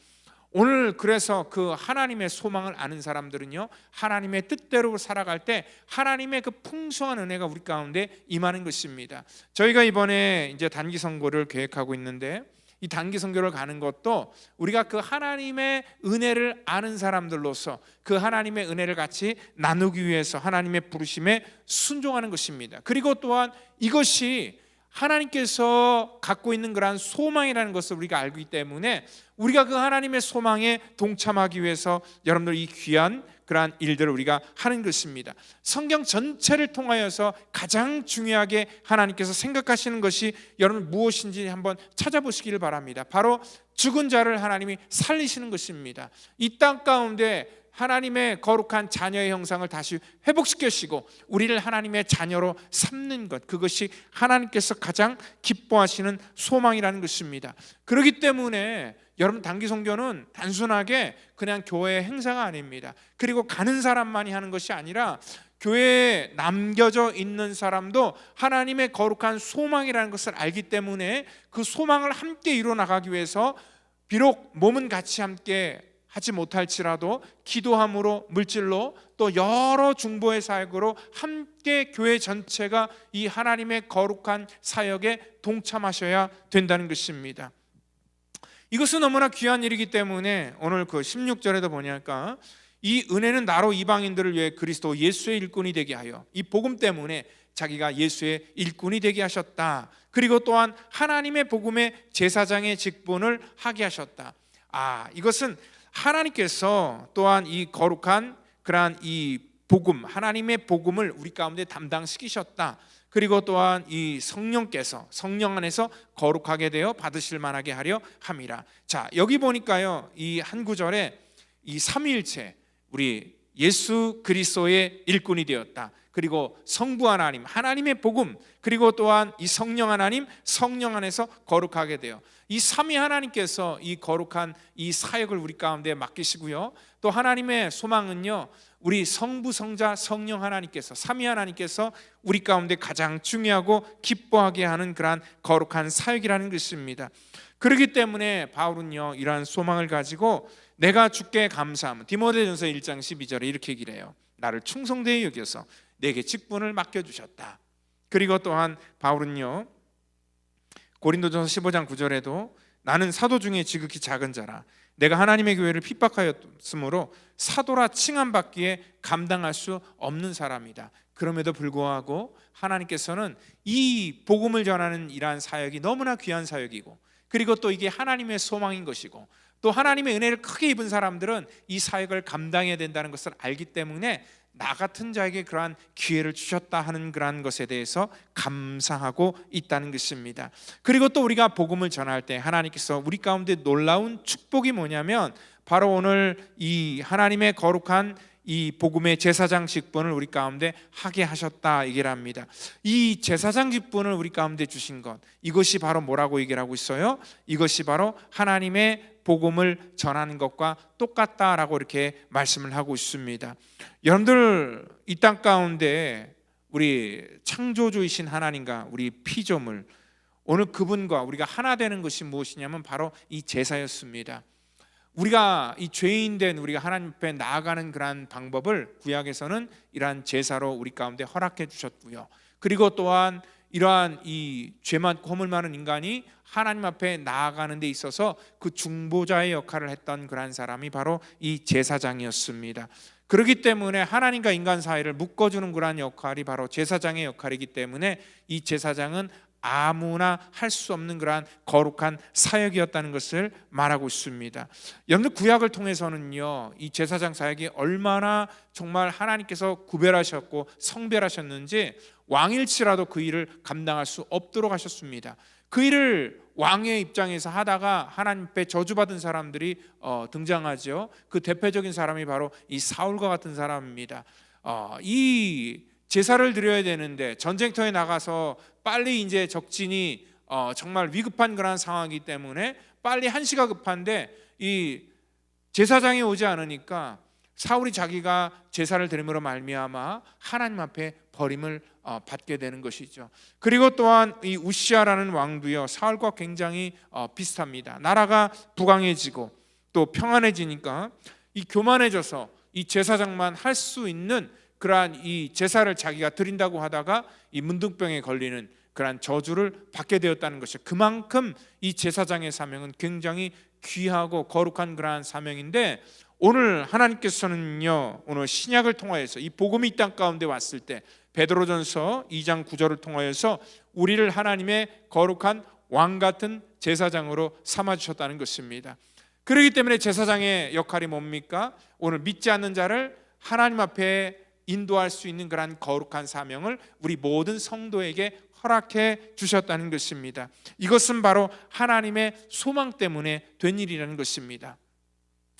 오늘 그래서 그 하나님의 소망을 아는 사람들은요, 하나님의 뜻대로 살아갈 때 하나님의 그 풍성한 은혜가 우리 가운데 임하는 것입니다. 저희가 이번에 이제 단기 선거를 계획하고 있는데, 이 단기 선교를 가는 것도 우리가 그 하나님의 은혜를 아는 사람들로서 그 하나님의 은혜를 같이 나누기 위해서 하나님의 부르심에 순종하는 것입니다. 그리고 또한 이것이 하나님께서 갖고 있는 그러한 소망이라는 것을 우리가 알기 때문에 우리가 그 하나님의 소망에 동참하기 위해서 여러분들 이 귀한 그러한 일들을 우리가 하는 것입니다. 성경 전체를 통하여서 가장 중요하게 하나님께서 생각하시는 것이 여러분 무엇인지 한번 찾아보시기를 바랍니다. 바로 죽은 자를 하나님이 살리시는 것입니다. 이 땅 가운데 하나님의 거룩한 자녀의 형상을 다시 회복시키시고 우리를 하나님의 자녀로 삼는 것, 그것이 하나님께서 가장 기뻐하시는 소망이라는 것입니다. 그렇기 때문에 여러분 단기 선교는 단순하게 그냥 교회의 행사가 아닙니다. 그리고 가는 사람만이 하는 것이 아니라 교회에 남겨져 있는 사람도 하나님의 거룩한 소망이라는 것을 알기 때문에 그 소망을 함께 이루어 나가기 위해서 비록 몸은 같이 함께 하지 못할지라도 기도함으로, 물질로, 또 여러 중보의 사역으로 함께 교회 전체가 이 하나님의 거룩한 사역에 동참하셔야 된다는 것입니다. 이것은 너무나 귀한 일이기 때문에 오늘 그 16절에도 보니까 이 은혜는 나로 이방인들을 위해 그리스도 예수의 일꾼이 되게 하여, 이 복음 때문에 자기가 예수의 일꾼이 되게 하셨다. 그리고 또한 하나님의 복음의 제사장의 직분을 하게 하셨다. 이것은 하나님께서 또한 이 거룩한 그러한 이 복음, 하나님의 복음을 우리 가운데 담당시키셨다. 그리고 또한 이 성령께서 성령 안에서 거룩하게 되어 받으실 만하게 하려 함이라. 자, 여기 보니까요, 이 한 구절에 이 삼위일체, 우리 예수 그리스도의 일꾼이 되었다. 그리고 성부 하나님, 하나님의 복음, 그리고 또한 이 성령 하나님, 성령 안에서 거룩하게 되어 이 삼위 하나님께서 이 거룩한 이 사역을 우리 가운데 맡기시고요. 또 하나님의 소망은요, 우리 성부, 성자, 성령 하나님께서, 삼위 하나님께서 우리 가운데 가장 중요하고 기뻐하게 하는 그러한 거룩한 사역이라는 것입니다. 그렇기 때문에 바울은요, 이러한 소망을 가지고 내가 주께 감사함, 디모데전서 1장 12절에 이렇게 얘기를 해요. 나를 충성되이 여겨서 내게 직분을 맡겨주셨다. 그리고 또한 바울은요, 고린도전서 15장 9절에도 나는 사도 중에 지극히 작은 자라 내가 하나님의 교회를 핍박하였으므로 사도라 칭함받기에 감당할 수 없는 사람이다. 그럼에도 불구하고 하나님께서는 이 복음을 전하는 이러한 사역이 너무나 귀한 사역이고, 그리고 또 이게 하나님의 소망인 것이고, 또 하나님의 은혜를 크게 입은 사람들은 이 사역을 감당해야 된다는 것을 알기 때문에 나 같은 자에게 그러한 기회를 주셨다 하는 그러한 것에 대해서 감사하고 있다는 것입니다. 그리고 또 우리가 복음을 전할 때 하나님께서 우리 가운데 놀라운 축복이 뭐냐면 바로 오늘 이 하나님의 거룩한 이 복음의 제사장 직분을 우리 가운데 하게 하셨다 얘기를 합니다. 이 제사장 직분을 우리 가운데 주신 것, 이것이 바로 뭐라고 얘기를 하고 있어요? 이것이 바로 하나님의 복음을 전하는 것과 똑같다라고 이렇게 말씀을 하고 있습니다. 여러분들 이 땅 가운데 우리 창조주이신 하나님과 우리 피조물, 오늘 그분과 우리가 하나 되는 것이 무엇이냐면 바로 이 제사였습니다. 우리가 이 죄인된 우리가 하나님 앞에 나아가는 그러한 방법을 구약에서는 이러한 제사로 우리 가운데 허락해 주셨고요. 그리고 또한 이러한 이 죄 많고 허물 많은 인간이 하나님 앞에 나아가는 데 있어서 그 중보자의 역할을 했던 그러한 사람이 바로 이 제사장이었습니다. 그렇기 때문에 하나님과 인간 사이를 묶어주는 그러한 역할이 바로 제사장의 역할이기 때문에 이 제사장은 아무나 할 수 없는 그러한 거룩한 사역이었다는 것을 말하고 있습니다. 여러분 구약을 통해서는요, 이 제사장 사역이 얼마나 정말 하나님께서 구별하셨고 성별하셨는지 왕일치라도 그 일을 감당할 수 없도록 하셨습니다. 그 일을 왕의 입장에서 하다가 하나님 앞에 저주받은 사람들이 등장하죠. 그 대표적인 사람이 바로 이 사울과 같은 사람입니다. 이 제사를 드려야 되는데 전쟁터에 나가서 빨리 이제 적진이 정말 위급한 그런 상황이기 때문에 빨리 한시가 급한데 이 제사장이 오지 않으니까 사울이 자기가 제사를 드림으로 말미암아 하나님 앞에 버림을 받게 되는 것이죠. 그리고 또한 이 우시아라는 왕도요, 사울과 굉장히 비슷합니다. 나라가 부강해지고 또 평안해지니까 이 교만해져서 이 제사장만 할 수 있는 그러한 이 제사를 자기가 드린다고 하다가 이 문둥병에 걸리는 그러한 저주를 받게 되었다는 것이죠. 그만큼 이 제사장의 사명은 굉장히 귀하고 거룩한 그러한 사명인데, 오늘 하나님께서는요, 오늘 신약을 통하여서 이 복음이 이 땅 가운데 왔을 때 베드로전서 2장 9절을 통하여서 우리를 하나님의 거룩한 왕 같은 제사장으로 삼아주셨다는 것입니다. 그렇기 때문에 제사장의 역할이 뭡니까? 오늘 믿지 않는 자를 하나님 앞에 인도할 수 있는 그러한 거룩한 사명을 우리 모든 성도에게 허락해 주셨다는 것입니다. 이것은 바로 하나님의 소망 때문에 된 일이라는 것입니다.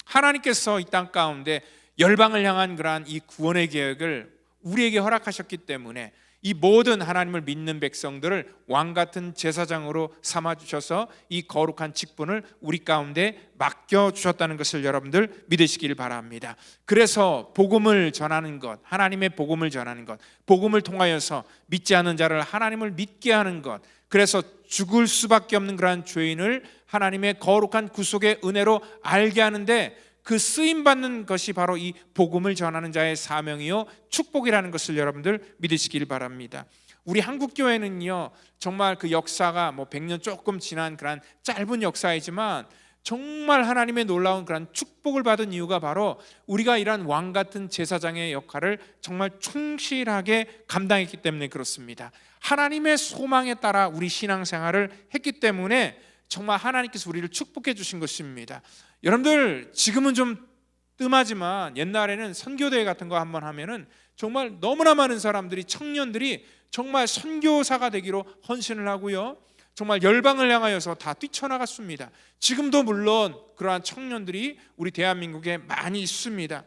하나님께서 이 땅 가운데 열방을 향한 그러한 이 구원의 계획을 우리에게 허락하셨기 때문에 이 모든 하나님을 믿는 백성들을 왕 같은 제사장으로 삼아주셔서 이 거룩한 직분을 우리 가운데 맡겨주셨다는 것을 여러분들 믿으시길 바랍니다. 그래서 복음을 전하는 것, 하나님의 복음을 전하는 것, 복음을 통하여서 믿지 않는 자를 하나님을 믿게 하는 것, 그래서 죽을 수밖에 없는 그러한 죄인을 하나님의 거룩한 구속의 은혜로 알게 하는데 그 쓰임받는 것이 바로 이 복음을 전하는 자의 사명이요 축복이라는 것을 여러분들 믿으시길 바랍니다. 우리 한국교회는요, 정말 그 역사가 100년 조금 지난 그런 짧은 역사이지만 정말 하나님의 놀라운 그런 축복을 받은 이유가 바로 우리가 이러한 왕 같은 제사장의 역할을 정말 충실하게 감당했기 때문에 그렇습니다. 하나님의 소망에 따라 우리 신앙생활을 했기 때문에 정말 하나님께서 우리를 축복해 주신 것입니다. 여러분들 지금은 좀 뜸하지만 옛날에는 선교대회 같은 거 한번 하면은 정말 너무나 많은 사람들이, 청년들이 정말 선교사가 되기로 헌신을 하고요, 정말 열방을 향하여서 다 뛰쳐나갔습니다. 지금도 물론 그러한 청년들이 우리 대한민국에 많이 있습니다.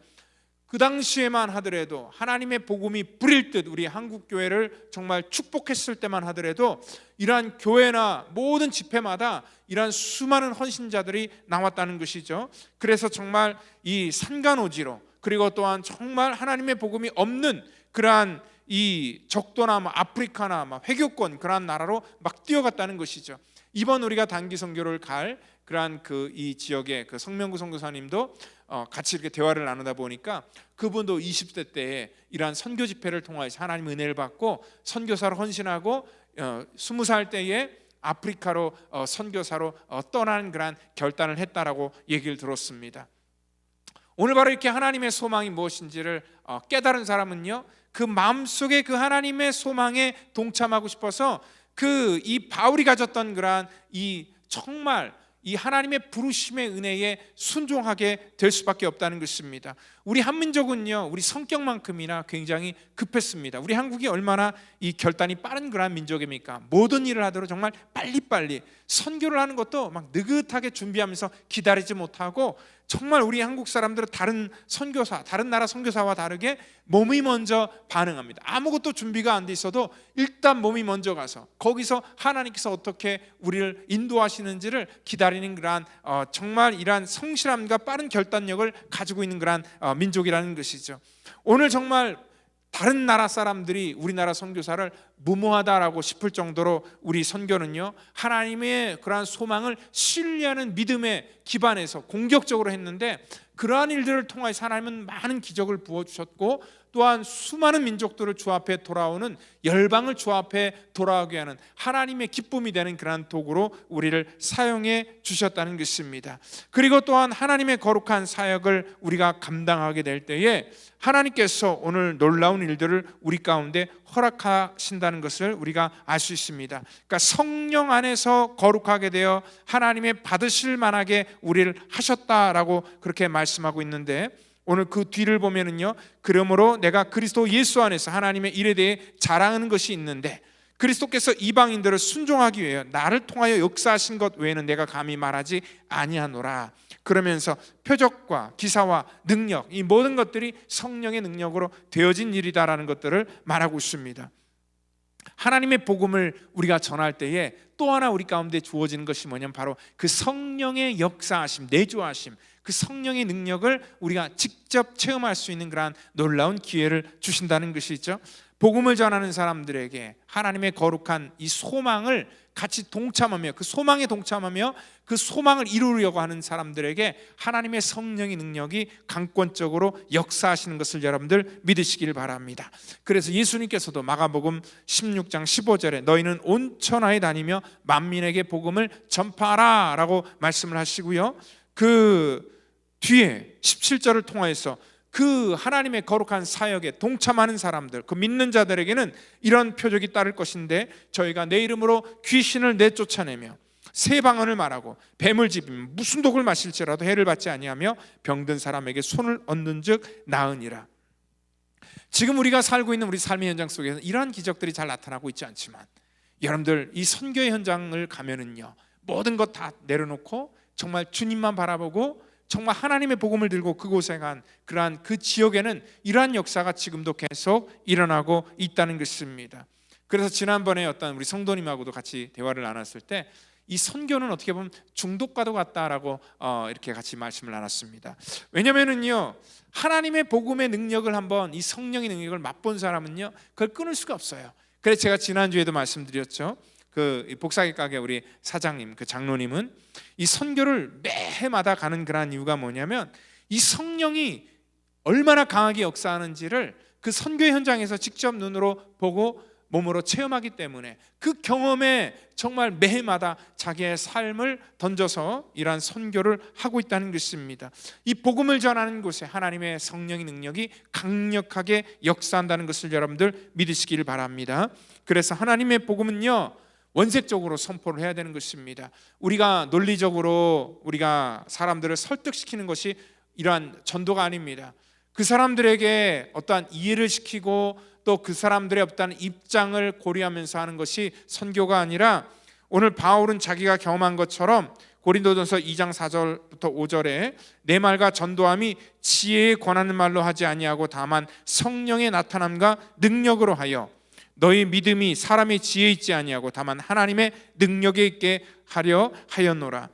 그 당시에만 하더라도 하나님의 복음이 뿌릴 듯 우리 한국교회를 정말 축복했을 때만 하더라도 이러한 교회나 모든 집회마다 이러한 수많은 헌신자들이 나왔다는 것이죠. 그래서 정말 이 산간오지로, 그리고 또한 정말 하나님의 복음이 없는 그러한 이 적도나 아프리카나 회교권 그러한 나라로 막 뛰어갔다는 것이죠. 이번 우리가 단기 선교를 갈 그러한 이 지역의 그 성명구 선교사님도 같이 이렇게 대화를 나누다 보니까 그분도 20대 때에 이러한 선교 집회를 통해서 하나님 은혜를 받고 선교사로 헌신하고 20살 때에 아프리카로 선교사로 떠나는 그러한 결단을 했다라고 얘기를 들었습니다. 오늘 바로 이렇게 하나님의 소망이 무엇인지를 깨달은 사람은요, 그 마음속에 그 하나님의 소망에 동참하고 싶어서 이 바울이 가졌던 그러한 이 정말 이 하나님의 부르심의 은혜에 순종하게 될 수밖에 없다는 것입니다. 우리 한민족은요, 우리 성격만큼이나 굉장히 급했습니다. 우리 한국이 얼마나 이 결단이 빠른 그런 민족입니까? 모든 일을 하도록 정말 빨리빨리, 선교를 하는 것도 막 느긋하게 준비하면서 기다리지 못하고, 정말 우리 한국 사람들은 다른 선교사, 다른 나라 선교사와 다르게 몸이 먼저 반응합니다. 아무것도 준비가 안 돼 있어도 일단 몸이 먼저 가서 거기서 하나님께서 어떻게 우리를 인도하시는지를 기다리는 그러한 정말 이러한 성실함과 빠른 결단력을 가지고 있는 그러한 민족이라는 것이죠. 오늘 정말 다른 나라 사람들이 우리나라 선교사를 무모하다라고 싶을 정도로 우리 선교는요, 하나님의 그러한 소망을 신뢰하는 믿음에 기반해서 공격적으로 했는데, 그러한 일들을 통해서 하나님은 많은 기적을 부어주셨고, 또한 수많은 민족들을 주 앞에 돌아오는, 열방을 주 앞에 돌아오게 하는 하나님의 기쁨이 되는 그러한 도구로 우리를 사용해 주셨다는 것입니다. 그리고 또한 하나님의 거룩한 사역을 우리가 감당하게 될 때에 하나님께서 오늘 놀라운 일들을 우리 가운데 허락하신다는 것을 우리가 알 수 있습니다. 그러니까 성령 안에서 거룩하게 되어 하나님의 받으실 만하게 우리를 하셨다라고 그렇게 말씀하고 있는데, 오늘 그 뒤를 보면은요, 그러므로 내가 그리스도 예수 안에서 하나님의 일에 대해 자랑하는 것이 있는데, 그리스도께서 이방인들을 순종하기 위해 나를 통하여 역사하신 것 외에는 내가 감히 말하지 아니하노라. 그러면서 표적과 기사와 능력, 이 모든 것들이 성령의 능력으로 되어진 일이다라는 것들을 말하고 있습니다. 하나님의 복음을 우리가 전할 때에 또 하나 우리 가운데 주어지는 것이 뭐냐면 바로 그 성령의 역사하심, 내주하심, 그 성령의 능력을 우리가 직접 체험할 수 있는 그러한 놀라운 기회를 주신다는 것이죠. 복음을 전하는 사람들에게 하나님의 거룩한 이 소망을 같이 동참하며 그 소망에 동참하며 그 소망을 이루려고 하는 사람들에게 하나님의 성령의 능력이 강권적으로 역사하시는 것을 여러분들 믿으시길 바랍니다. 그래서 예수님께서도 마가복음 16장 15절에 너희는 온 천하에 다니며 만민에게 복음을 전파하라 라고 말씀을 하시고요, 그 뒤에 17절을 통하여서 그 하나님의 거룩한 사역에 동참하는 사람들, 그 믿는 자들에게는 이런 표적이 따를 것인데 저희가 내 이름으로 귀신을 내쫓아내며 새 방언을 말하고 뱀을 집이며 무슨 독을 마실지라도 해를 받지 아니하며 병든 사람에게 손을 얹는 즉 나으니라. 지금 우리가 살고 있는 우리 삶의 현장 속에서는 이러한 기적들이 잘 나타나고 있지 않지만 여러분들 이 선교의 현장을 가면은요, 모든 것 다 내려놓고 정말 주님만 바라보고 정말 하나님의 복음을 들고 그곳에 간 그러한 그 지역에는 이러한 역사가 지금도 계속 일어나고 있다는 것입니다. 그래서 지난번에 어떤 우리 성도님하고도 같이 대화를 나눴을 때 이 선교는 어떻게 보면 중독과도 같다라고 이렇게 같이 말씀을 나눴습니다. 왜냐면은요, 하나님의 복음의 능력을 한번, 이 성령의 능력을 맛본 사람은요 그걸 끊을 수가 없어요. 그래서 제가 지난주에도 말씀드렸죠. 그 복사기 가게 우리 사장님, 그 장로님은 이 선교를 매해마다 가는 그런 이유가 뭐냐면 이 성령이 얼마나 강하게 역사하는지를 그 선교의 현장에서 직접 눈으로 보고 몸으로 체험하기 때문에 그 경험에 정말 매해마다 자기의 삶을 던져서 이러한 선교를 하고 있다는 것입니다. 이 복음을 전하는 곳에 하나님의 성령의 능력이 강력하게 역사한다는 것을 여러분들 믿으시기를 바랍니다. 그래서 하나님의 복음은요 원색적으로 선포를 해야 되는 것입니다. 우리가 논리적으로 우리가 사람들을 설득시키는 것이 이러한 전도가 아닙니다. 그 사람들에게 어떠한 이해를 시키고 또 그 사람들의 어떠한 입장을 고려하면서 하는 것이 선교가 아니라, 오늘 바울은 자기가 경험한 것처럼 고린도전서 2장 4절부터 5절에 내 말과 전도함이 지혜에 권하는 말로 하지 아니하고 다만 성령의 나타남과 능력으로 하여 너희 믿음이 사람의 지혜에 있지 아니하고 다만 하나님의 능력에 있게 하려 하였노라.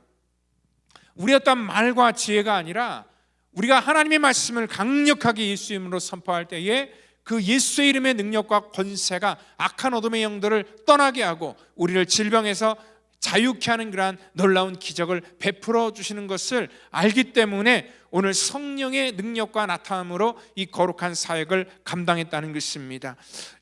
우리 어떤 말과 지혜가 아니라 우리가 하나님의 말씀을 강력하게 예수 이름으로 선포할 때에 그 예수의 이름의 능력과 권세가 악한 어둠의 영들을 떠나게 하고 우리를 질병에서 자유케 하는 그러한 놀라운 기적을 베풀어 주시는 것을 알기 때문에 오늘 성령의 능력과 나타남으로 이 거룩한 사역을 감당했다는 것입니다.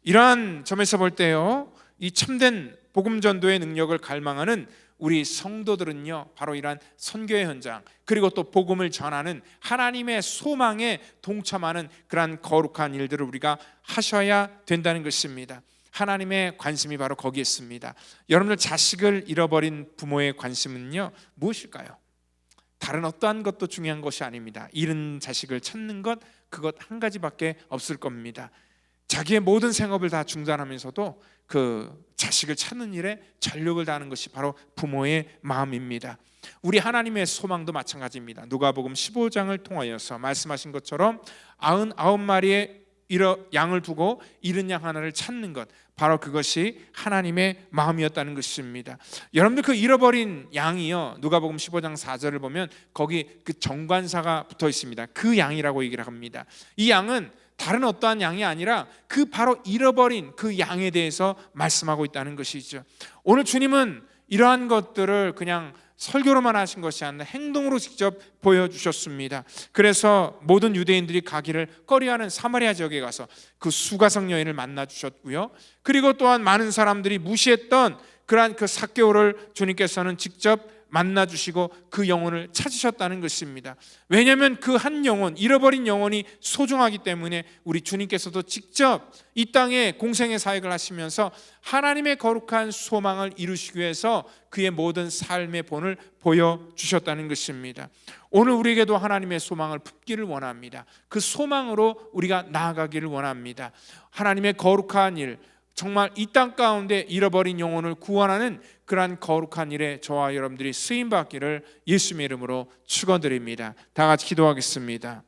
이러한 점에서 볼 때요, 이 참된 복음 전도의 능력을 갈망하는 우리 성도들은요 바로 이러한 선교의 현장, 그리고 또 복음을 전하는 하나님의 소망에 동참하는 그러한 거룩한 일들을 우리가 하셔야 된다는 것입니다. 하나님의 관심이 바로 거기에 있습니다. 여러분들 자식을 잃어버린 부모의 관심은요 무엇일까요? 다른 어떠한 것도 중요한 것이 아닙니다. 잃은 자식을 찾는 것, 그것 한 가지밖에 없을 겁니다. 자기의 모든 생업을 다 중단하면서도 그 자식을 찾는 일에 전력을 다하는 것이 바로 부모의 마음입니다. 우리 하나님의 소망도 마찬가지입니다. 누가복음 15장을 통하여서 말씀하신 것처럼 99마리의 양을 두고 잃은 양 하나를 찾는 것, 바로 그것이 하나님의 마음이었다는 것입니다. 여러분들 그 잃어버린 양이요, 누가복음 15장 4절을 보면 거기 그 정관사가 붙어 있습니다. 그 양이라고 얘기를 합니다. 이 양은 다른 어떠한 양이 아니라 그 바로 잃어버린 그 양에 대해서 말씀하고 있다는 것이죠. 오늘 주님은 이러한 것들을 그냥 설교로만 하신 것이 아니라 행동으로 직접 보여주셨습니다. 그래서 모든 유대인들이 가기를 꺼려하는 사마리아 지역에 가서 그 수가성 여인을 만나 주셨고요, 그리고 또한 많은 사람들이 무시했던 그러한 그 삭개오를 주님께서는 직접 만나 주시고 그 영혼을 찾으셨다는 것입니다. 왜냐하면 그 한 영혼, 잃어버린 영혼이 소중하기 때문에 우리 주님께서도 직접 이 땅에 공생의 사역을 하시면서 하나님의 거룩한 소망을 이루시기 위해서 그의 모든 삶의 본을 보여주셨다는 것입니다. 오늘 우리에게도 하나님의 소망을 품기를 원합니다. 그 소망으로 우리가 나아가기를 원합니다. 하나님의 거룩한 일, 정말 이 땅 가운데 잃어버린 영혼을 구원하는 그러한 거룩한 일에 저와 여러분들이 쓰임받기를 예수님의 이름으로 축원드립니다. 다 같이 기도하겠습니다.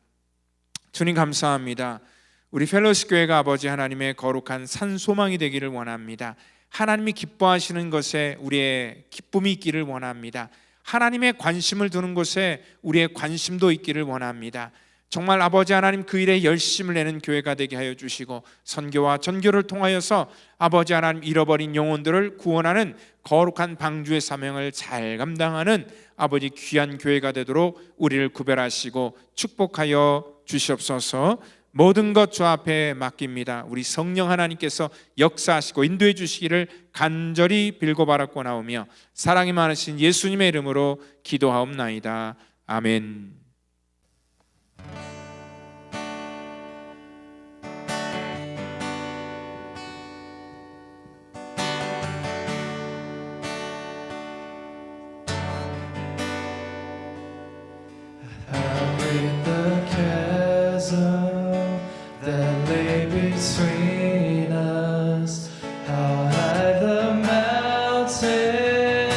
주님 감사합니다. 우리 펠로십 교회가 아버지 하나님의 거룩한 산소망이 되기를 원합니다. 하나님이 기뻐하시는 것에 우리의 기쁨이 있기를 원합니다. 하나님의 관심을 두는 곳에 우리의 관심도 있기를 원합니다. 정말 아버지 하나님 그 일에 열심을 내는 교회가 되게 하여 주시고 선교와 전교를 통하여서 아버지 하나님 잃어버린 영혼들을 구원하는 거룩한 방주의 사명을 잘 감당하는 아버지 귀한 교회가 되도록 우리를 구별하시고 축복하여 주시옵소서. 모든 것 주 앞에 맡깁니다. 우리 성령 하나님께서 역사하시고 인도해 주시기를 간절히 빌고 바랐고 나오며 사랑이 많으신 예수님의 이름으로 기도하옵나이다. 아멘. With the chasm that lay between us, how high the mountain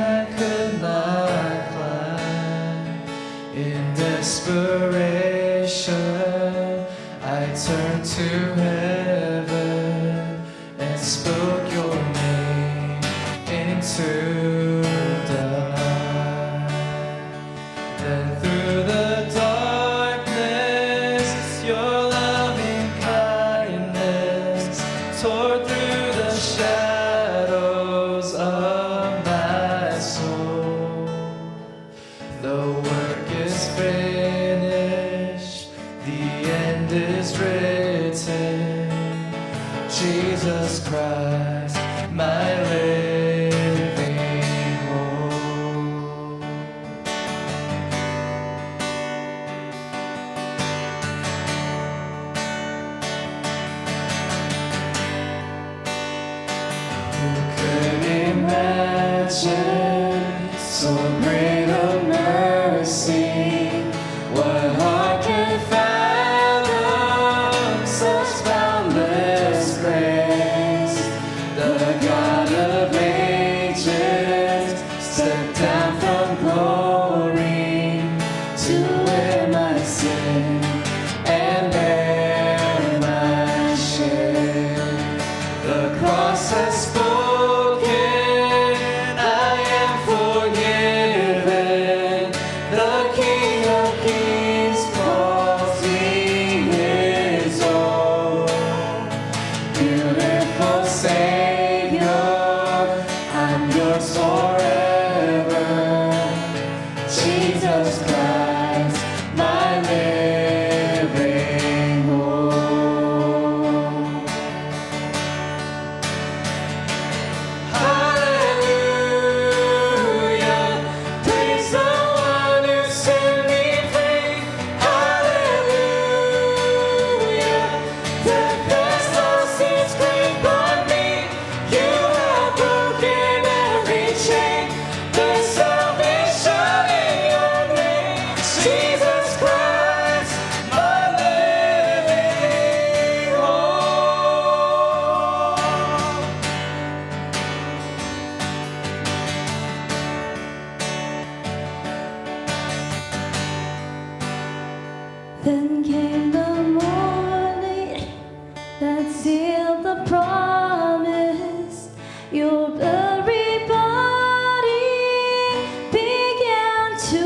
I could not climb. In desperation, I turned to heaven and spoke your name into the night. Then through the darkness, your loving kindness tore through the shadows of my soul. The work is finished, the end is written. Jesus Christ, my living hope. Who could imagine so great a mercy? What heart can fathom such boundless grace? The God of ages stepped down from glory to wear my sin and bear my shame. The cross has spoken, I am forgiven. The King of Kings calls me his own. Beautiful Savior, I'm yours forever. Jesus Christ, my living hope. Hallelujah, praise the one who set me free. Hallelujah, death has lost its grip on me. You have broken every chain. There's salvation in your name, Jesus Christ, my living hope. Then came the morning that sealed the promise. Your blurry body began to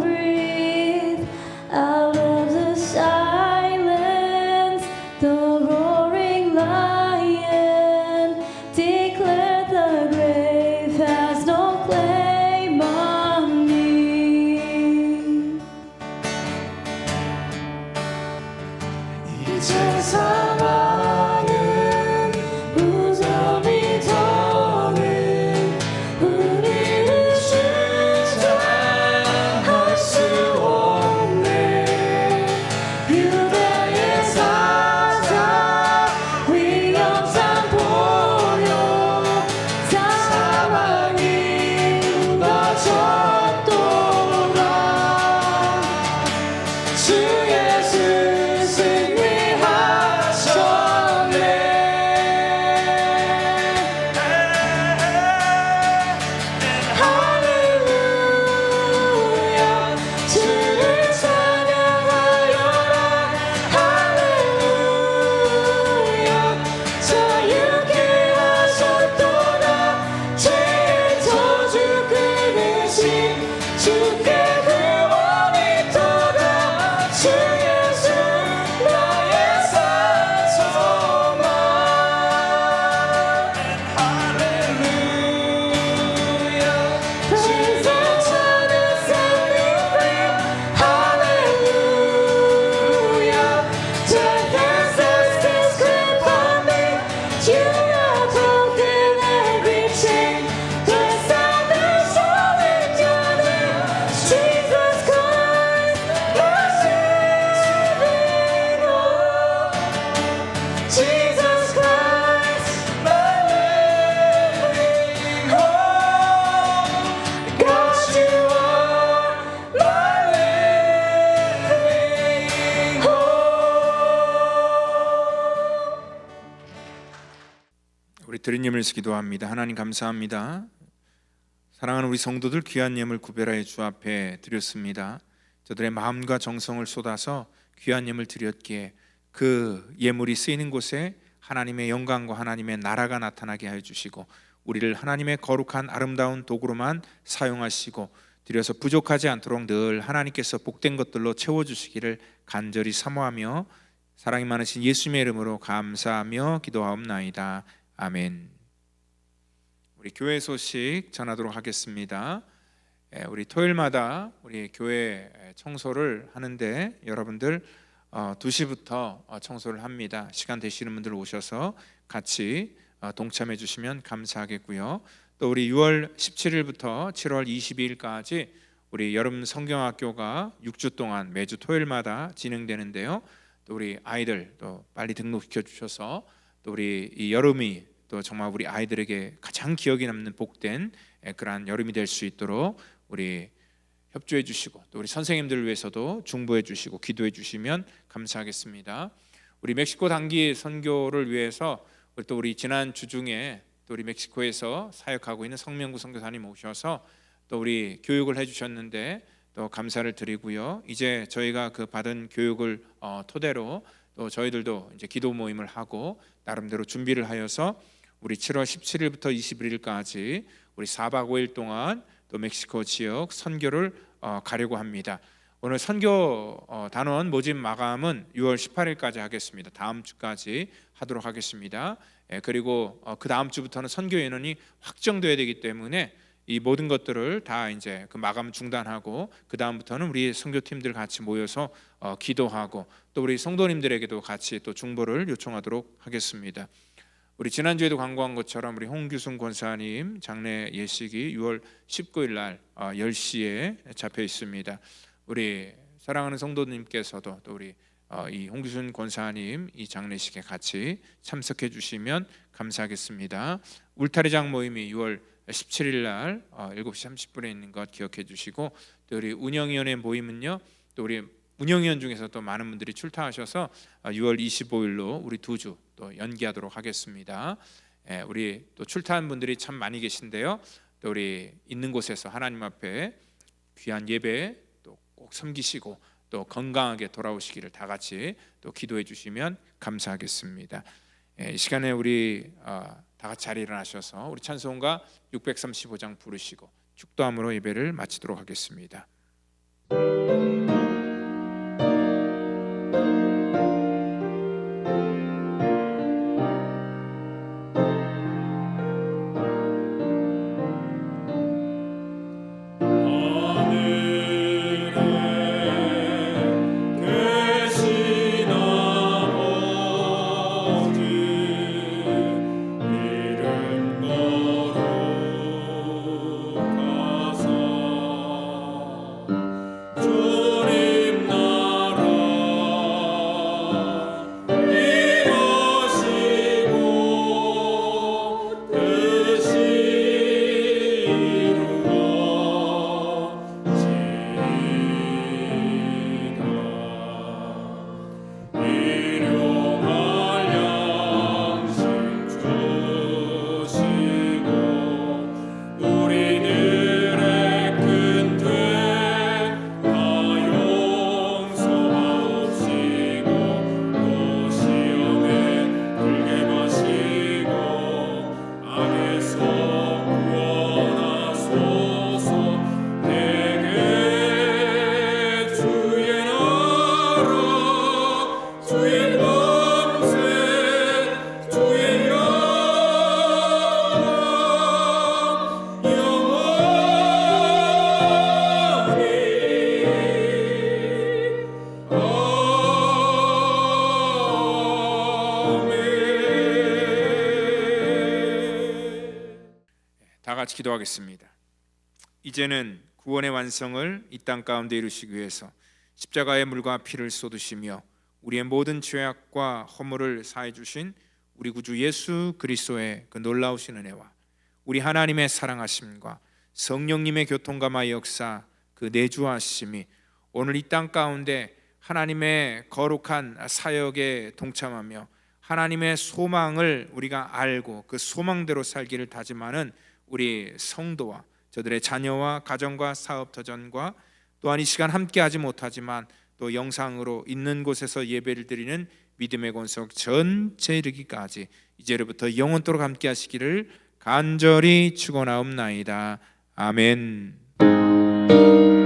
breathe out of the silence. The roaring lion declared the grave has no claim on me. 드린 예물에서 기도합니다. 하나님 감사합니다. 사랑하는 우리 성도들 귀한 예물 구별하여 주 앞에 드렸습니다. 저들의 마음과 정성을 쏟아서 귀한 예물 드렸기에 그 예물이 쓰이는 곳에 하나님의 영광과 하나님의 나라가 나타나게 하여 주시고 우리를 하나님의 거룩한 아름다운 도구로만 사용하시고 드려서 부족하지 않도록 늘 하나님께서 복된 것들로 채워주시기를 간절히 사모하며 사랑이 많으신 예수님의 이름으로 감사하며 기도하옵나이다. 아멘. 우리 교회 소식 전하도록 하겠습니다. 우리 토요일마다 우리 교회 청소를 하는데 여러분들 2시부터 청소를 합니다. 시간 되시는 분들 오셔서 같이 동참해 주시면 감사하겠고요. 또 우리 6월 17일부터 7월 22일까지 우리 여름 성경학교가 6주 동안 매주 토요일마다 진행되는데요. 또 우리 아이들 또 빨리 등록시켜 주셔서 또 우리 이 여름이 또 정말 우리 아이들에게 가장 기억에 남는 복된 그러한 여름이 될 수 있도록 우리 협조해 주시고 또 우리 선생님들을 위해서도 중보해 주시고 기도해 주시면 감사하겠습니다. 우리 멕시코 단기 선교를 위해서 또 우리 지난 주 중에 또 우리 멕시코에서 사역하고 있는 성명구 선교사님 오셔서 또 우리 교육을 해주셨는데 또 감사를 드리고요. 이제 저희가 그 받은 교육을 토대로 또 저희들도 이제 기도 모임을 하고 나름대로 준비를 하여서 우리 7월 17일부터 21일까지 우리 4박 5일 동안 또 멕시코 지역 선교를 가려고 합니다. 오늘 선교 단원 모집 마감은 6월 18일까지 하겠습니다. 다음 주까지 하도록 하겠습니다. 그리고 그 다음 주부터는 선교 인원이 확정돼야 되기 때문에 이 모든 것들을 다 이제 그 마감 중단하고 그 다음부터는 우리 선교팀들 같이 모여서 기도하고 또 우리 성도님들에게도 같이 또 중보를 요청하도록 하겠습니다. 우리 지난주에도 광고한 것처럼 우리 홍규순 권사님 장례 예식이 6월 19일 날 10시에 잡혀 있습니다. 우리 사랑하는 성도님께서도 또 우리 이 홍규순 권사님 이 장례식에 같이 참석해 주시면 감사하겠습니다. 울타리장 모임이 6월 17일 날 7시 30분에 있는 것 기억해 주시고 또 우리 운영위원회 모임은요. 또 우리 운영위원 중에서 또 많은 분들이 출타하셔서 6월 25일로 우리 2주 또 연기하도록 하겠습니다. 우리 또 출타한 분들이 참 많이 계신데요. 또 우리 있는 곳에서 하나님 앞에 귀한 예배 또 꼭 섬기시고 또 건강하게 돌아오시기를 다 같이 또 기도해 주시면 감사하겠습니다. 이 시간에 우리 다 같이 자리에 일어나셔서 우리 찬송가 635장 부르시고 축도함으로 예배를 마치도록 하겠습니다. 다 같이 기도하겠습니다. 이제는 구원의 완성을 이 땅 가운데 이루시기 위해서 십자가의 물과 피를 쏟으시며 우리의 모든 죄악과 허물을 사해 주신 우리 구주 예수 그리스도의 그 놀라우신 은혜와 우리 하나님의 사랑하심과 성령님의 교통감화 역사 그 내주하심이 오늘 이 땅 가운데 하나님의 거룩한 사역에 동참하며 하나님의 소망을 우리가 알고 그 소망대로 살기를 다짐하는 우리 성도와 저들의 자녀와 가정과 사업 터전과 또한 이 시간 함께하지 못하지만 또 영상으로 있는 곳에서 예배를 드리는 믿음의 권속 전체 이르기까지 이제로부터 영원토록 함께하시기를 간절히 축원하옵나이다. 아멘.